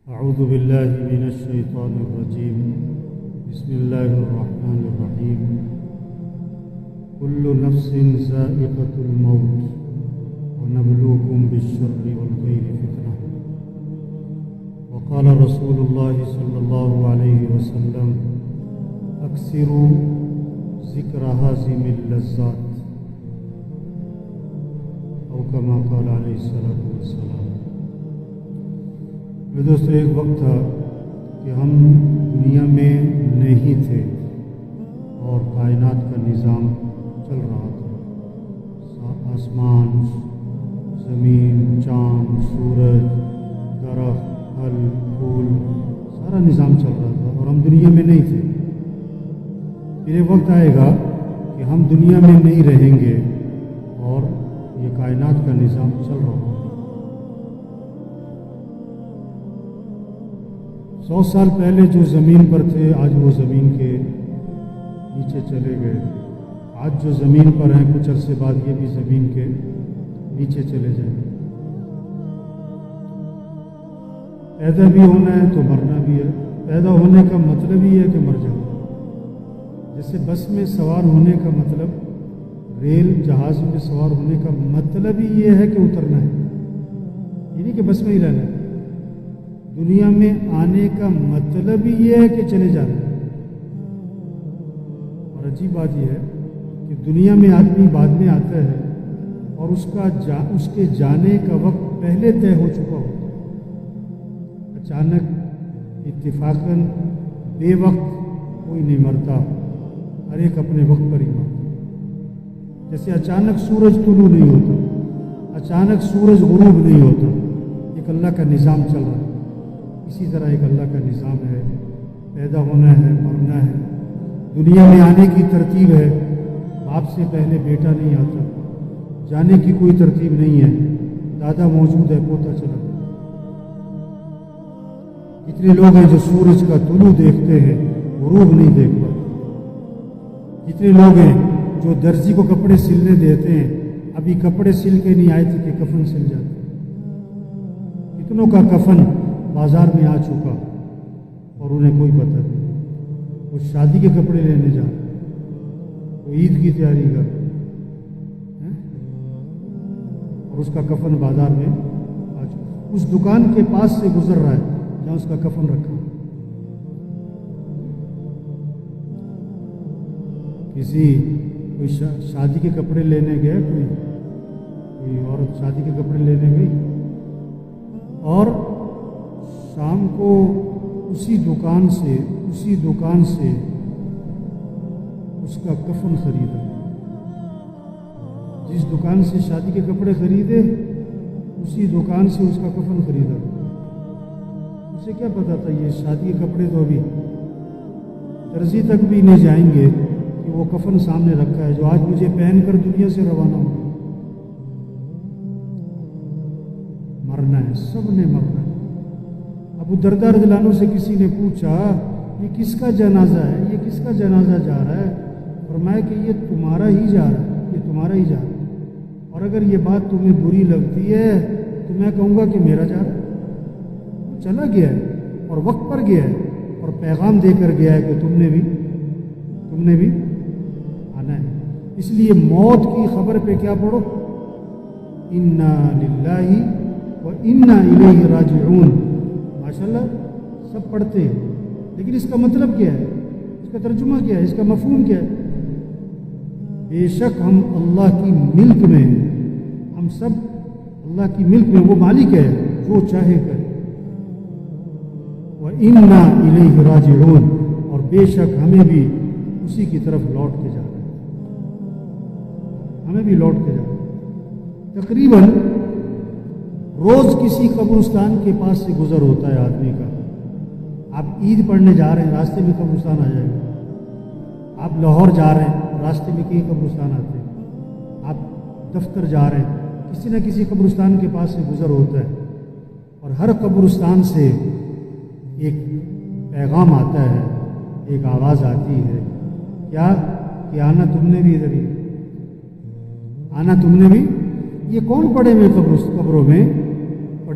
أعوذ بالله من الشيطان الرجيم بسم الله الرحمن الرحيم كل نفس ذائقة الموت ونبلوكم بالشر والخير فتنة وقال رسول الله صلى الله عليه وسلم أكثروا ذكر هازم اللذات أو كما قال عليه الصلاة والسلام۔ دوستو، ایک وقت تھا کہ ہم دنیا میں نہیں تھے اور کائنات کا نظام چل رہا تھا۔ آسمان، زمین، چاند، سورج، درخت، پھل، پھول، سارا نظام چل رہا تھا اور ہم دنیا میں نہیں تھے۔ پھر ایک وقت آئے گا کہ ہم دنیا میں نہیں رہیں گے اور یہ کائنات کا نظام چل رہا ہوگا۔ 100 سال پہلے جو زمین پر تھے آج وہ زمین کے نیچے چلے گئے۔ آج جو زمین پر ہیں کچھ عرصے بعد یہ بھی زمین کے نیچے چلے جائیں گے۔ پیدا بھی ہونا ہے تو مرنا بھی ہے۔ پیدا ہونے کا مطلب ہی ہے کہ مر جانا۔ جیسے بس میں سوار ہونے کا مطلب، ریل جہاز میں سوار ہونے کا مطلب ہی یہ ہے کہ اترنا ہے، یہ نہیں کہ بس میں ہی رہنا ہے۔ دنیا میں آنے کا مطلب ہی یہ ہے کہ چلے جانا ہے۔ اور عجیب بات یہ ہے کہ دنیا میں آدمی بعد میں آتا ہے اور اس کے جانے کا وقت پہلے طے ہو چکا ہوتا ہے۔ اچانک اتفاقاً بے وقت کوئی نہیں مرتا، ہر ایک اپنے وقت پر ہی مرتا۔ جیسے اچانک سورج طلوع نہیں ہوتا، اچانک سورج غروب نہیں ہوتا، ایک اللہ کا نظام چل رہا ہے۔ اسی طرح ایک اللہ کا نظام ہے، پیدا ہونا ہے، مرنا ہے۔ دنیا میں آنے کی ترتیب ہے، باپ سے پہلے بیٹا نہیں آتا، جانے کی کوئی ترتیب نہیں ہے، دادا موجود ہے، پوتا چلا گیا۔ کتنے لوگ ہیں جو سورج کا طلوع دیکھتے ہیں، غروب نہیں دیکھ پاتے۔ کتنے لوگ ہیں جو درزی کو کپڑے سلنے دیتے ہیں، ابھی کپڑے سل کے نہیں آئے تھے کہ کفن سل جاتے۔ کتنوں کا کفن بازار میں آ چکا اور انہیں کوئی پتہ نہیں۔ وہ شادی کے کپڑے لینے جا رہے، وہ عید کی تیاری کر رہے اور اس کا کفن بازار میں آ چکا، اس دکان کے پاس سے گزر رہا ہے جہاں اس کا کفن رکھا۔ کوئی شادی کے کپڑے لینے گئے، کوئی عورت شادی کے کپڑے لینے گئی اور شام کو اسی دکان سے اس کا کفن خریدا۔ جس دکان سے شادی کے کپڑے خریدے اسی دکان سے اس کا کفن خریدا۔ اسے کیا پتا تھا یہ شادی کے کپڑے تو ابھی درزی تک بھی نہیں جائیں گے کہ وہ کفن سامنے رکھا ہے جو آج مجھے پہن کر دنیا سے روانہ ہو۔ مرنا ہے، سب نے مرنا ہے۔ ابو درداء رضی اللہ عنہ سے کسی نے پوچھا یہ کس کا جنازہ ہے، یہ کس کا جنازہ جا رہا ہے؟ فرمایا کہ یہ تمہارا ہی جا رہا ہے، یہ تمہارا ہی جا رہا ہے، اور اگر یہ بات تمہیں بری لگتی ہے تو میں کہوں گا کہ میرا جا رہا ہے۔ وہ چلا گیا ہے اور وقت پر گیا ہے اور پیغام دے کر گیا ہے کہ تم نے بھی آنا ہے۔ اس لیے موت کی خبر پہ کیا پڑھو؟ انا للہ و انا الیہ راجعون۔ ماشاءاللہ سب پڑھتے ہیں، لیکن اس کا مطلب کیا ہے، اس کا ترجمہ کیا ہے، اس کا مفہوم کیا ہے؟ بے شک ہم اللہ کی ملک میں ہیں، ہم سب اللہ کی ملک میں، وہ مالک ہے جو چاہے کرے۔ وَإِنَّا إِلَيْهِ رَاجِعُونَ، اور بے شک ہمیں بھی اسی کی طرف لوٹ کے جانا ہے، ہمیں بھی لوٹ کے جانا ہے۔ تقریباً روز کسی قبرستان کے پاس سے گزر ہوتا ہے آدمی کا۔ آپ عید پڑھنے جا رہے ہیں، راستے میں قبرستان آ جائے گا۔ آپ لاہور جا رہے ہیں، راستے میں کئی قبرستان آتے ہیں۔ آپ دفتر جا رہے ہیں، کسی نہ کسی قبرستان کے پاس سے گزر ہوتا ہے، اور ہر قبرستان سے ایک پیغام آتا ہے، ایک آواز آتی ہے، کیا کہ آنا تم نے بھی ادھر ہی، آنا تم نے بھی۔ یہ کون پڑے ہوئے قبروں میں؟